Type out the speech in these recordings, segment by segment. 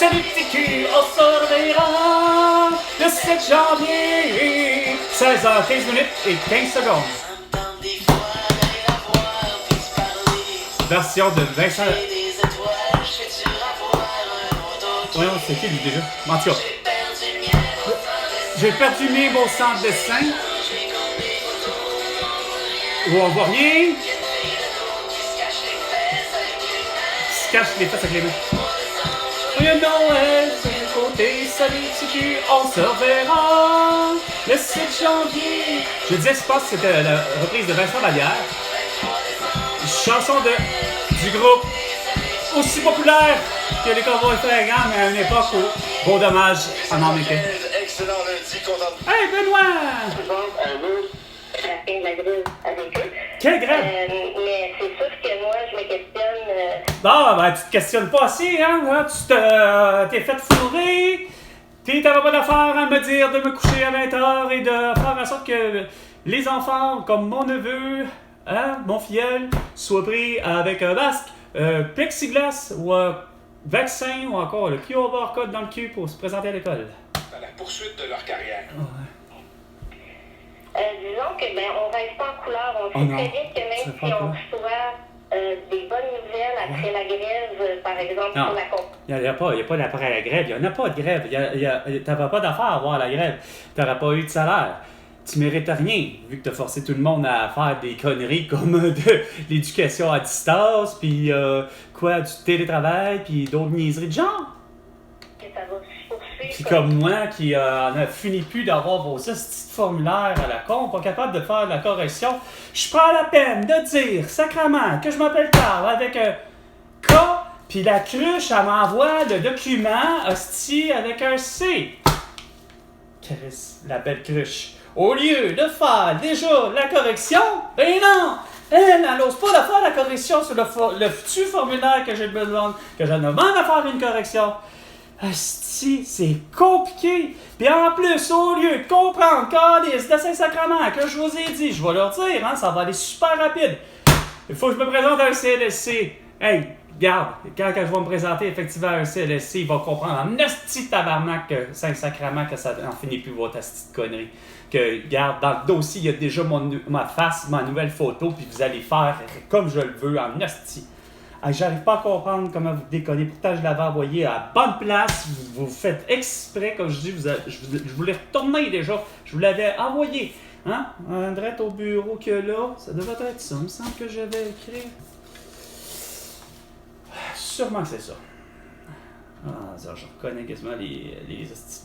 Salut petit cul, on se reverra le 7 janvier, 16h15 minutes et 15 secondes. Version de Vincent. Ouais, c'est qui lui déjà? En tout cas. J'ai perdu mes beaux centres de dessin. Où on voit rien. Qui se cache les faces avec les mains. Oui, Noël, c'est le côté, salut petit cul, on se reverra le 7 janvier. Je disais, je pense que c'était la reprise de Vincent Vallière. Chanson du groupe aussi populaire que les Cowboys Fringants, mais à une époque où Beau Dommage en était. Excellent lundi, content de... Hey Benoît! Je pense à nous, à la fin de la grève avec eux. Quelle grève? Mais c'est sûr que moi, je me questionne. Bon, ben tu te questionnes pas assez, hein? Tu t'es fait fourrer, puis t'avais pas d'affaire à me dire de me coucher à 20h et de faire en sorte que les enfants, comme mon neveu, hein, mon filleul, soient pris avec un masque, plexiglas ou un vaccin ou encore le QR code dans le cul pour se présenter à l'école. Dans la poursuite de leur carrière. Disons que on reste pas en couleur. On sait très bien que même si on reçoit des bonnes nouvelles après la grève, par exemple, Non. sur la compte. Il n'y a pas d'après la grève. Il n'y en a pas de grève. T'avais pas d'affaire à avoir la grève. T'aurais pas eu de salaire. Tu mérites rien, vu que t'as forcé tout le monde à faire des conneries comme de l'éducation à distance, puis du télétravail, puis d'autres niaiseries de genre. Que ça va se poursuivre. Puis comme moi, qui en a fini plus d'avoir vos petits formulaires à la con, pas capable de faire de la correction, je prends la peine de dire, sacrément, que je m'appelle Carl avec un K, puis la cruche, elle m'envoie le document hostie avec un C. Chris, la belle cruche. Au lieu de faire déjà la correction, ben non! Elle n'ose pas de faire la correction sur le futur formulaire que j'ai besoin, que je demande à faire une correction. Asti, c'est compliqué. Puis en plus, au lieu de comprendre, calice de Saint-Sacrement, que je vous ai dit, je vais leur dire, hein, ça va aller super rapide. Il faut que je me présente à un CLSC. Hey, regarde, quand je vais me présenter effectivement à un CLSC, ils vont comprendre en asti tabarnak que Saint-Sacrement, que ça n'en finit plus votre asti de connerie. Que, regarde, dans le dossier, il y a déjà ma face, ma nouvelle photo, puis vous allez faire comme je le veux, en asti. J'arrive pas à comprendre comment vous déconnez. Pourtant, je l'avais envoyé à la bonne place. Vous faites exprès, comme je dis, je vous l'ai retourné déjà. Je vous l'avais envoyé. Hein? Andrette au bureau que là, ça devrait être ça. Il me semble que j'avais écrit. Sûrement que c'est ça. Ah, ça, je reconnais quasiment les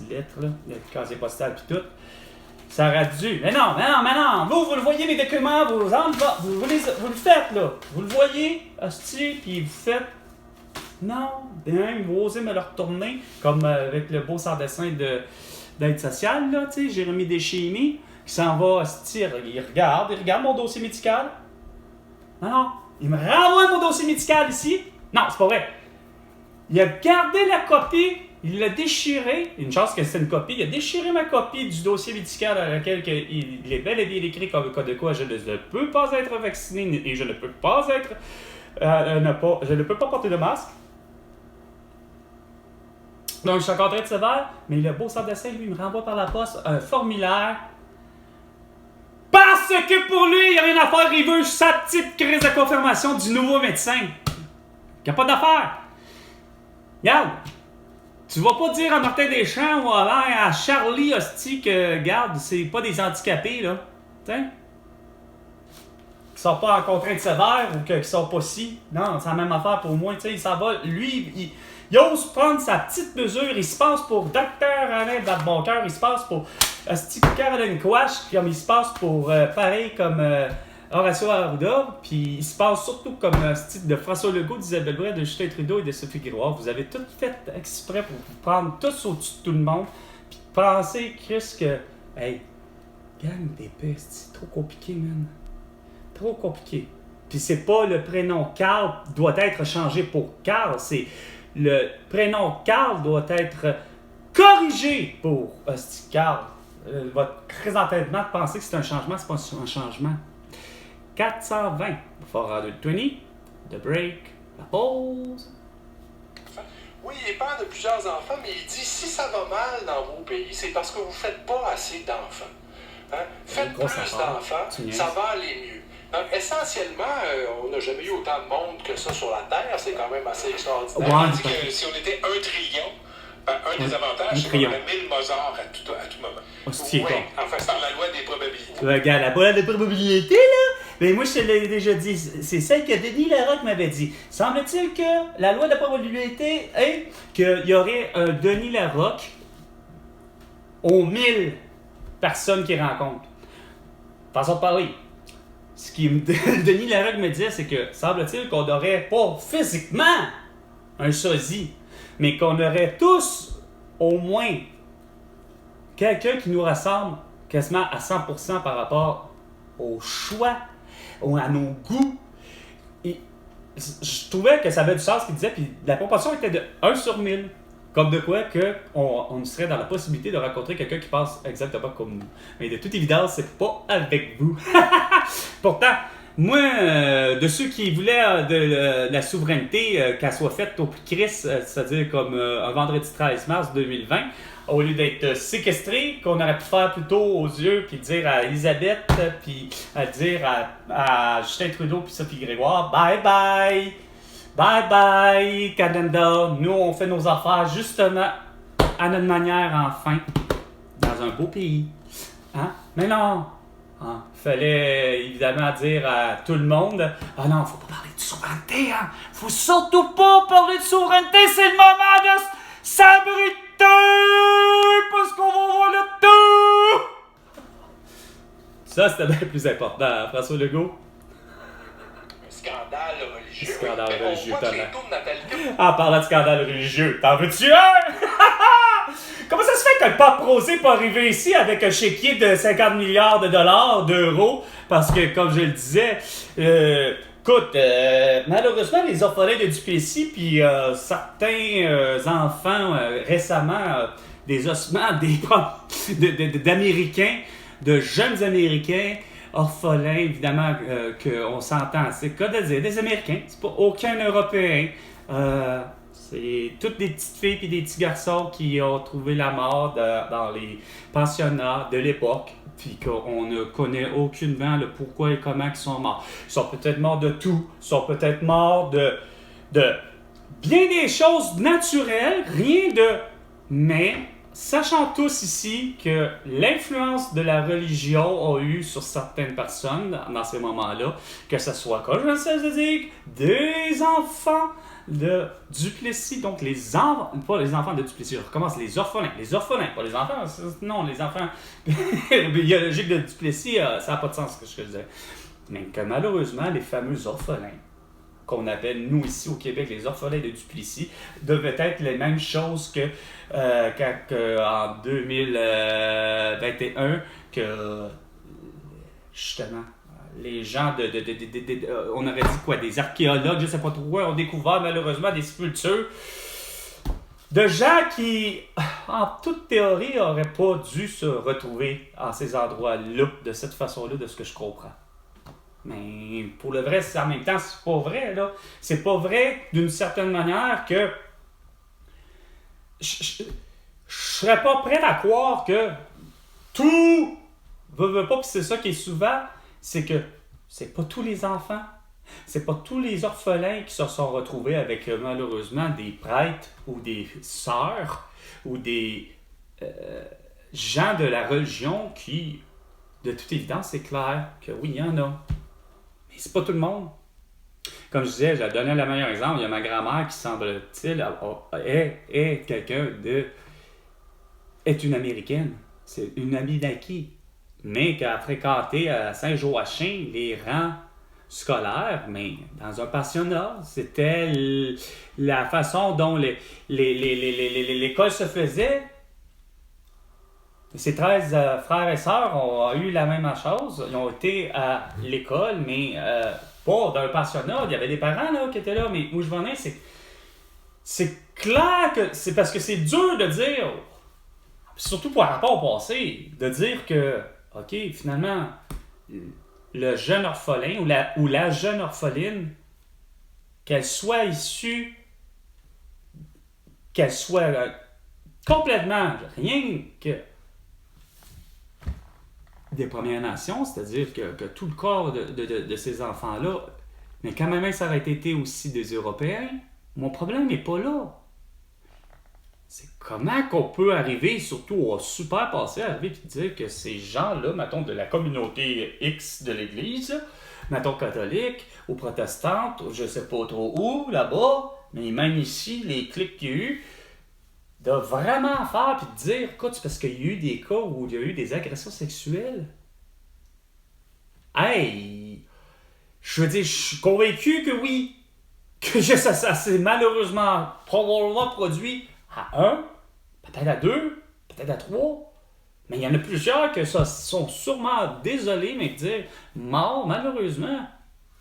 lettres, là, le casier postal puis tout. Ça aurait dû. Mais non. Vous le voyez, mes documents, vous le faites, là. Vous le voyez, hostie, puis vous faites. Non. Bien, vous osez me le retourner, comme avec le beau sans-dessin d'aide sociale, là, tu sais, Jérémy Deschémy, qui s'en va, hostie, il regarde mon dossier médical. Non. Il me renvoie mon dossier médical ici. Non, c'est pas vrai. Il a gardé la copie. Il l'a déchiré, une chance que c'est une copie, il a déchiré ma copie du dossier médical à laquelle il est bel et bien écrit comme cas de quoi je ne peux pas être vacciné et je ne peux pas être je ne peux pas porter de masque. Donc je suis encore très sévère, mais le beau centre d'essai, lui, il me renvoie par la poste un formulaire. Parce que pour lui, il n'y a rien à faire, il veut sa petite crise de confirmation du nouveau médecin. Il n'y a pas d'affaire. Regarde. Tu vas pas dire à Martin Deschamps ou à Charlie Hostie que, regarde, c'est pas des handicapés, là. T'sais? Qui sont pas en contrainte sévère ou qui sont pas si. Non, c'est la même affaire pour moi. T'sais, il s'en va. Lui, il ose prendre sa petite mesure. Il se passe pour Dr. Alain Badboncoeur. Il se passe pour Hostie Caroline Quash. Comme il se passe pour pareil comme Horacio Arruda, puis il se passe surtout comme un style de François Legault, d'Isabelle Bray, de Justin Trudeau et de Sophie Grégoire. Vous avez tout fait exprès pour vous prendre tous au-dessus de tout le monde, puis penser, Chris, que, hey, gang d'épée, c'est trop compliqué, man. Trop compliqué. Puis c'est pas le prénom Carl doit être changé pour Carl, c'est le prénom Carl doit être corrigé pour Carl. Votre présentement de penser que c'est un changement, c'est pas un changement. 420 for 120, the break, la pause. Oui, est père de plusieurs enfants, mais il dit si ça va mal dans vos pays, c'est parce que vous ne faites pas assez d'enfants. Hein? Faites plus d'enfants, ça va aller mieux. Donc, essentiellement, on n'a jamais eu autant de monde que ça sur la Terre. C'est quand même assez extraordinaire. Ouais, on dit que si on était 1 trillion, un des avantages, c'est qu'on aurait 1000 Mozart à tout moment. Oui, enfin, c'est par la loi des probabilités. Regarde, la loi des probabilités, là, mais moi, je te l'ai déjà dit. C'est celle que Denis Larocque m'avait dit. Semble-t-il que la loi de la probabilité est qu'il y aurait un Denis Larocque aux 1000 personnes qu'il rencontre. Façon de parler. Ce qui Denis Larocque me disait, c'est que semble-t-il qu'on n'aurait pas physiquement un sosie, mais qu'on aurait tous au moins quelqu'un qui nous ressemble quasiment à 100% par rapport au choix, à nos goûts. Et je trouvais que ça avait du sens ce qu'il disait, puis la proportion était de 1 sur 1000. Comme de quoi on serait dans la possibilité de rencontrer quelqu'un qui pense exactement comme nous. Mais de toute évidence, c'est pas avec vous. Pourtant, moi, de ceux qui voulaient de la souveraineté, qu'elle soit faite au plus Christ, c'est-à-dire comme un vendredi 13 mars 2020, au lieu d'être séquestré, qu'on aurait pu faire plutôt aux yeux, puis dire à Elisabeth, puis à dire à Justin Trudeau, puis Sophie Grégoire, bye bye! Bye bye, Canada! Nous, on fait nos affaires justement à notre manière, enfin, dans un beau pays. Hein? Mais non! Hein? Fallait évidemment dire à tout le monde, ah non, faut pas parler de souveraineté, hein? Faut surtout pas parler de souveraineté, c'est le moment de s'abriter! Parce qu'on va voir le tout! Ça, c'était bien plus important, François Legault. Scandale religieux. Scandale religieux, on voit que les taux de natalité... En parlant de scandale religieux, t'en veux-tu un? Comment ça se fait que le pape Rosé n'est pas arrivé ici avec un chéquier de 50 milliards de dollars, d'euros? Parce que, comme je le disais, écoute, malheureusement, les orphelins de Duplessis, puis certains enfants récemment, des ossements d'Américains, de jeunes Américains, orphelins, évidemment, qu'on s'entend. C'est quoi de dire? Des Américains, c'est pas aucun Européen. C'est toutes des petites filles et des petits garçons qui ont trouvé la mort dans les pensionnats de l'époque, puis qu'on ne connaît aucunement le pourquoi et comment ils sont morts. Ils sont peut-être morts de tout, ils sont peut-être morts de bien des choses naturelles, rien de... Mais, sachant tous ici que l'influence de la religion a eu sur certaines personnes dans ces moments-là, que ce soit, comme je sais de dire, des enfants de Duplessis, donc pas les enfants de Duplessis, je recommence, les orphelins, pas les enfants, non, les enfants biologiques de Duplessis, ça n'a pas de sens ce que je disais. Mais que malheureusement, les fameux orphelins, qu'on appelle, nous, ici au Québec, les orphelins de Duplessis, devaient être les mêmes choses que en 2021, que justement, les gens on aurait dit quoi, des archéologues, je sais pas trop quoi, ont découvert malheureusement des sépultures de gens qui, en toute théorie, n'auraient pas dû se retrouver à ces endroits-là, de cette façon-là, de ce que je comprends. Mais pour le vrai, en même temps, c'est pas vrai, là. C'est pas vrai d'une certaine manière que je serais pas prêt à croire que tout veut pas, puis c'est ça qui est souvent, c'est que c'est pas tous les enfants, c'est pas tous les orphelins qui se sont retrouvés avec malheureusement des prêtres ou des sœurs ou des gens de la religion qui, de toute évidence, c'est clair que oui, il y en a. Mais c'est pas tout le monde. Comme je disais, je donnais le meilleur exemple, il y a ma grand-mère qui, semble-t-il, est quelqu'un de... est une Américaine. C'est une amie d'acquis. Mais qui a fréquenté à Saint-Joachim les rangs scolaires, mais dans un pensionnat. C'était la façon dont l'école se faisait. Ces 13 frères et sœurs ont eu la même chose. Ils ont été à l'école, mais pas dans un pensionnat. Il y avait des parents là, qui étaient là, mais où je venais, c'est clair que c'est parce que c'est dur de dire, surtout par rapport au passé, de dire que, OK, finalement, le jeune orphelin ou la jeune orpheline, qu'elle soit issue qu'elle soit complètement rien que des Premières Nations, c'est-à-dire que tout le corps de ces enfants-là, mais quand même ça aurait été aussi des Européens, mon problème n'est pas là. C'est comment qu'on peut arriver, surtout au super passé, arriver et dire que ces gens-là, mettons, de la communauté X de l'Église, mettons catholique, ou protestante, ou je sais pas trop où, là-bas, mais même ici, les clics qu'il y a eu, de vraiment faire puis de dire, écoute, c'est parce qu'il y a eu des cas où il y a eu des agressions sexuelles. Hey! Je veux dire, je suis convaincu que oui, que ça s'est malheureusement probablement produit à 1, peut-être à 2, peut-être à 3, mais il y en a plusieurs que ça sont sûrement désolés, mais dire morts, malheureusement,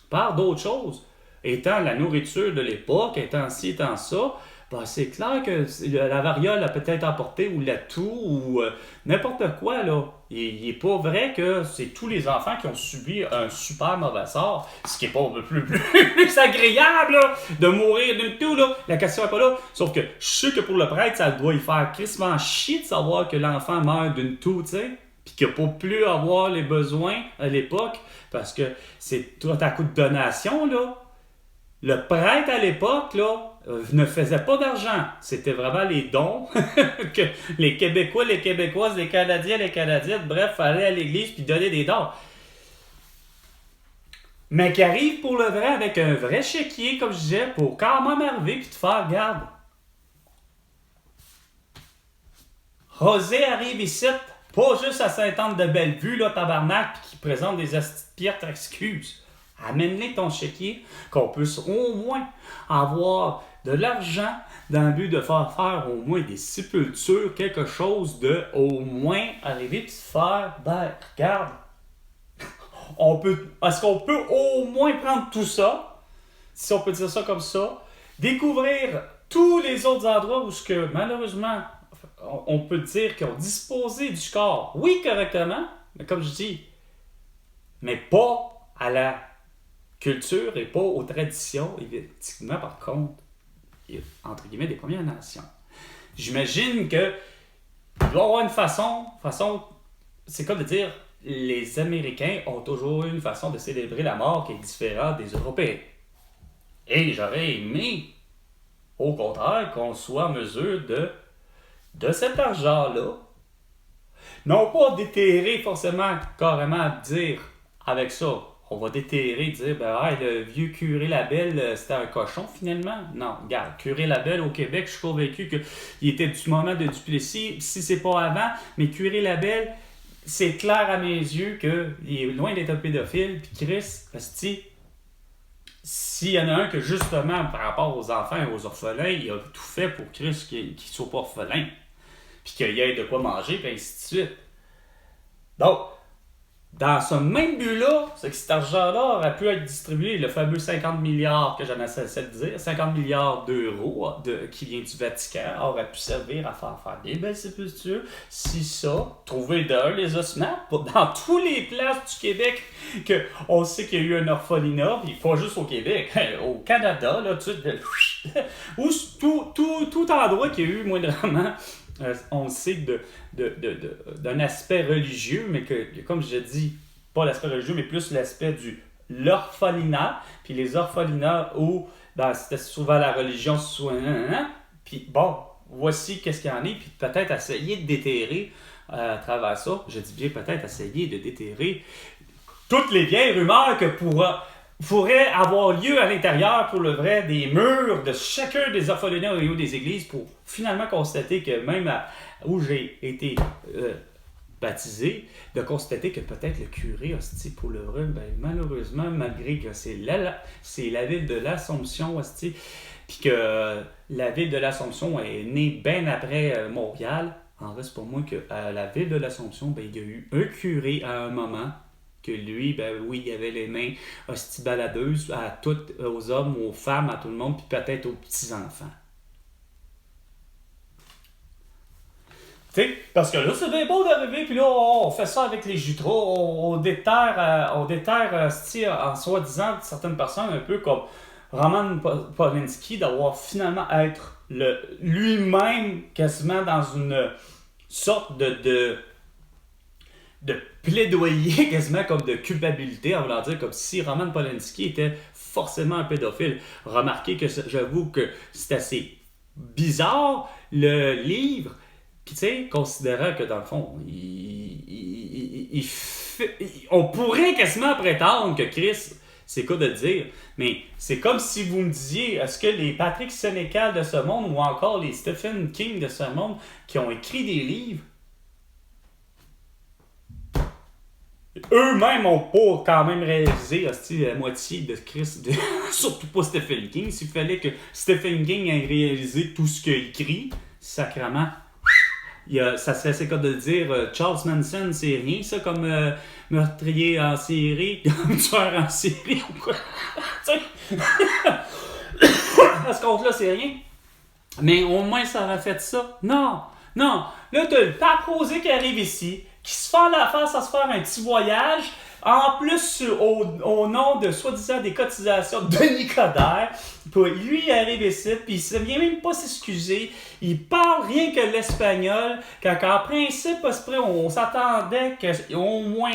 par d'autres choses. Étant la nourriture de l'époque, étant ci, étant ça, ben c'est clair que la variole a peut-être emporté, ou la toux, ou n'importe quoi, là. Il n'est pas vrai que c'est tous les enfants qui ont subi un super mauvais sort, ce qui n'est pas plus agréable, là, de mourir d'une toux, là. La question n'est pas là. Sauf que je sais que pour le prêtre, ça doit y faire crissement chier de savoir que l'enfant meurt d'une toux, tu sais, puis qu'il n'a pas pu avoir les besoins à l'époque, parce que c'est tout à coup de donation, là. Le prêtre à l'époque, là, ne faisait pas d'argent. C'était vraiment les dons que les Québécois, les Québécoises, les Canadiens, les Canadiennes, bref, allaient à l'église puis donner des dons. Mais qui arrive pour le vrai avec un vrai chéquier, comme je disais, pour quand même arriver puis te faire, regarde. José arrive ici, pas juste à Sainte-Anne-de-Bellevue, là, tabarnak, puis qui présente des piètres excuses. Amène-les ton chéquier, qu'on puisse au moins avoir de l'argent dans le but de faire au moins des sépultures, quelque chose de au moins arriver et te faire, ben, regarde, est-ce qu'on peut au moins prendre tout ça, si on peut dire ça comme ça, découvrir tous les autres endroits où ce que malheureusement on peut dire qu'ils ont disposé du corps, oui, correctement, mais comme je dis, mais pas à la culture et pas aux traditions, effectivement, par contre, entre guillemets, des Premières Nations. J'imagine que il doit y avoir une façon, c'est comme de dire, les Américains ont toujours eu une façon de célébrer la mort qui est différente des Européens. Et j'aurais aimé, au contraire, qu'on soit en mesure de cet argent-là, non pas déterrer forcément, carrément dire avec ça, on va déterrer, dire, le vieux curé Labelle, c'était un cochon finalement. Non, regarde, curé Labelle au Québec, je suis convaincu qu'il était du moment de Duplessis, si c'est pas avant, mais curé Labelle, c'est clair à mes yeux qu'il est loin d'être un pédophile, puis Chris, hostie, s'il y en a un que justement, par rapport aux enfants et aux orphelins, il a tout fait pour Chris qu'il ne soit pas orphelin, puis qu'il y ait de quoi manger, puis ainsi de suite. Donc, dans ce même but-là, c'est que cet argent-là aurait pu être distribué, le fameux 50 milliards que j'en ai cessé de dire, 50 milliards d'euros qui vient du Vatican, aurait pu servir à faire des belles sépultures. Si ça, trouver les ossements, dans tous les places du Québec, on sait qu'il y a eu un orphelinat, puis pas juste au Québec, au Canada, là, ou tout endroit qu'il y a eu moindrement. On sait d'un aspect religieux, mais que, comme je dis, pas l'aspect religieux, mais plus l'aspect de l'orphelinat. Puis les orphelinats où c'était souvent la religion, puis bon, voici qu'est-ce qu'il y en est, puis peut-être essayer de déterrer à travers ça. Je dis bien peut-être essayer de déterrer toutes les vieilles rumeurs que pourrait avoir lieu à l'intérieur, pour le vrai, des murs de chacun des orphelinats et des églises, pour finalement constater que même où j'ai été baptisé, de constater que peut-être le curé, hostie, pour le vrai, malheureusement, malgré que c'est la ville de l'Assomption, hostie, puis que la ville de l'Assomption est née bien après Montréal, en reste pour moi qu'à la ville de l'Assomption, il y a eu un curé à un moment, que lui, oui, il avait les mains hostie-baladeuses à toutes, aux hommes, aux femmes, à tout le monde, puis peut-être aux petits-enfants. Tu sais, parce que là, c'est bien beau d'arriver, puis là, on fait ça avec les jutras, on déterre en soi-disant certaines personnes, un peu comme Roman Polanski, d'avoir finalement être lui-même quasiment dans une sorte de plaidoyer, quasiment comme de culpabilité, en voulant dire comme si Roman Polanski était forcément un pédophile. Remarquez que j'avoue que c'est assez bizarre, le livre, qui, tu sais, considérant que dans le fond, on pourrait quasiment prétendre que Chris, c'est quoi de le dire, mais c'est comme si vous me disiez, est-ce que les Patrick Sénécal de ce monde ou encore les Stephen King de ce monde qui ont écrit des livres, eux-mêmes n'ont pas quand même réalisé la moitié de Chris, surtout pas Stephen King. S'il fallait que Stephen King ait réalisé tout ce qu'il a écrit, sacrément, ça serait c'est quoi de le dire, Charles Manson, c'est rien ça comme meurtrier en série, comme tueur en série ou quoi. À ce compte-là, c'est rien. Mais au moins, ça aurait fait ça. Non. Là, t'as le pape Rosé qui arrive ici, qui se fait la face à se faire un petit voyage, en plus au nom de soi-disant des cotisations de Denis Coderre. Puis lui, il arrive ici, puis il ne vient même pas s'excuser. Il parle rien que l'espagnol, quand en principe, on s'attendait qu'au moins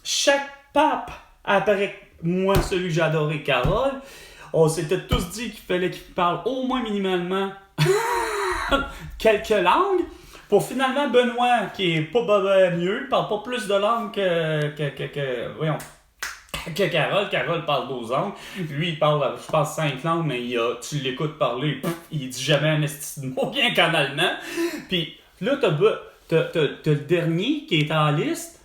chaque pape, après moi, celui que j'ai adoré, Carole, on s'était tous dit qu'il fallait qu'il parle au moins minimalement quelques langues. Pour finalement, Benoît, qui est pas mieux, parle pas plus de langues que Carole. Carole parle 12 langues. Lui, il parle, je pense, 5 langues, mais tu l'écoutes parler, il dit jamais un esti de mot, bien qu'en allemand. Puis là, t'as le dernier qui est en liste,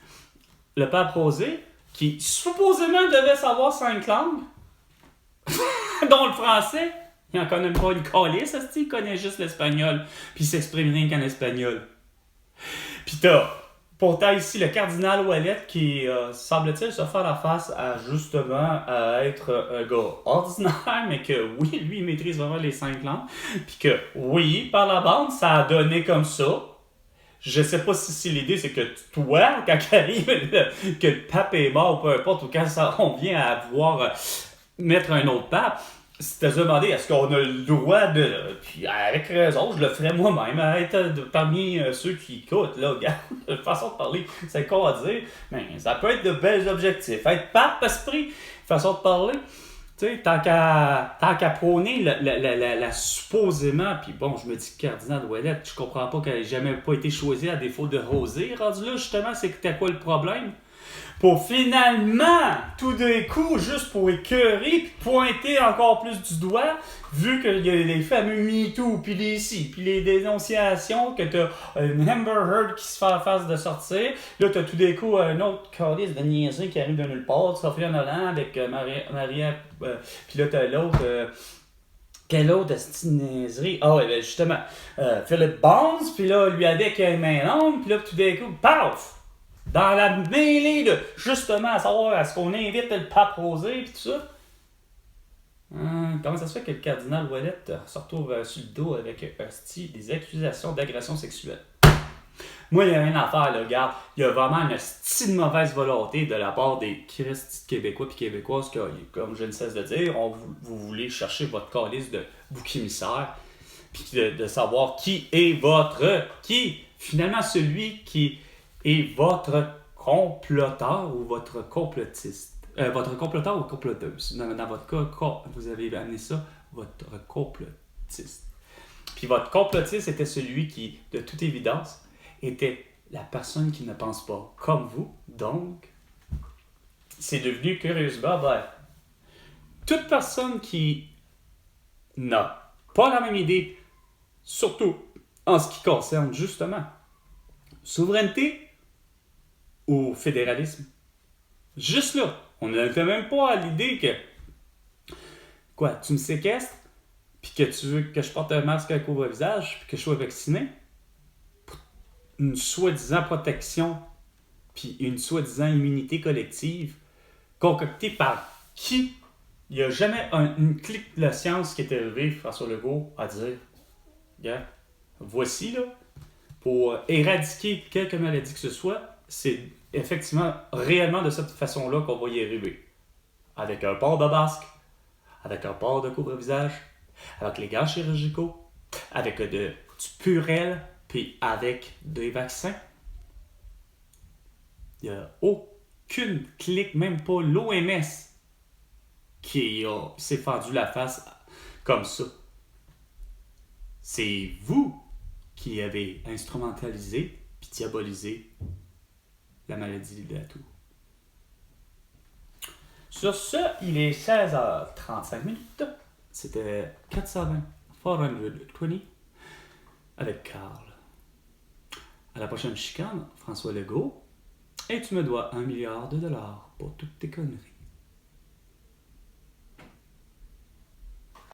le pape Rosé, qui supposément devait savoir 5 langues, dont le français. Il en connaît pas une calisse, il connaît juste l'espagnol. Puis il s'exprime rien qu'en espagnol. Puis pourtant ici le cardinal Ouellet qui semble-t-il se faire la face à justement être un gars ordinaire, mais que oui, lui il maîtrise vraiment les 5 langues. Puis que oui, par la bande, ça a donné comme ça. Je sais pas si l'idée c'est que toi, quand arrive que le pape est mort ou peu importe, ou quand on vient à vouloir mettre un autre pape, si t'as demandé est-ce qu'on a le droit de. Puis avec raison, je le ferais moi-même, à être parmi ceux qui écoutent, là, regarde, de façon de parler, c'est con à dire, mais ça peut être de bels objectifs. Être pape, esprit, façon de parler, tu sais, tant qu'à prôner la supposément, puis bon, je me dis que Cardinal Ouellet, je comprends pas qu'elle ait jamais pas été choisie à défaut de Rosé, rendu là, justement, c'est que t'as quoi le problème? Pour finalement, tout d'un coup, juste pour écœurer puis pointer encore plus du doigt, vu qu'il y a les fameux MeToo, puis puis les dénonciations, que t'as une Amber Heard qui se fait en face de sortir, là t'as tout d'un coup un autre calice de niaiserie qui arrive de nulle part, Sophie Nolan avec Maria, puis là t'as l'autre... Quelle autre niaiserie? Ah ouais, ben justement, Philip Barnes, puis là, lui avec une main longue, puis là tout d'un coup, paf! Dans la mêlée de, justement, à savoir, est-ce qu'on invite le pape Rosé, pis tout ça? Comment ça se fait que le cardinal Ouellet se retrouve sur le dos avec des accusations d'agression sexuelle? Moi, il n'y a rien à faire, là, regarde. Il y a vraiment une de mauvaise volonté de la part des Christ Québécois et Québécoises que, comme je ne cesse de dire, vous voulez chercher votre calice de bouc émissaire, puis de savoir qui, finalement, celui qui est votre comploteur ou votre complotiste. Votre comploteur ou comploteuse. Dans votre cas, vous avez amené ça, votre complotiste. Puis votre complotiste était celui qui, de toute évidence, était la personne qui ne pense pas comme vous. Donc, c'est devenu curieusement, toute personne qui n'a pas la même idée, surtout en ce qui concerne justement souveraineté ou fédéralisme. Juste là, on n'était même pas à l'idée que quoi, tu me séquestres, puis que tu veux que je porte un masque à couvre-visage, puis que je sois vacciné, pour une soi-disant protection, puis une soi-disant immunité collective, concoctée par qui? Il n'y a jamais une clique de la science qui est arrivée, François Legault, à dire, regarde, voici là, pour éradiquer quelque maladie que ce soit, c'est effectivement réellement de cette façon-là qu'on va y arriver. Avec un port de masque, avec un port de couvre-visage, avec les gants chirurgicaux, avec du Purell, puis avec des vaccins. Il n'y a aucune clique, même pas l'OMS, qui s'est fendu la face comme ça. C'est vous qui avez instrumentalisé puis diabolisé la maladie de la toux. Sur ce, il est 16h35. C'était 420 avec Carl. À la prochaine chicane, François Legault. Et tu me dois $1 milliard pour toutes tes conneries.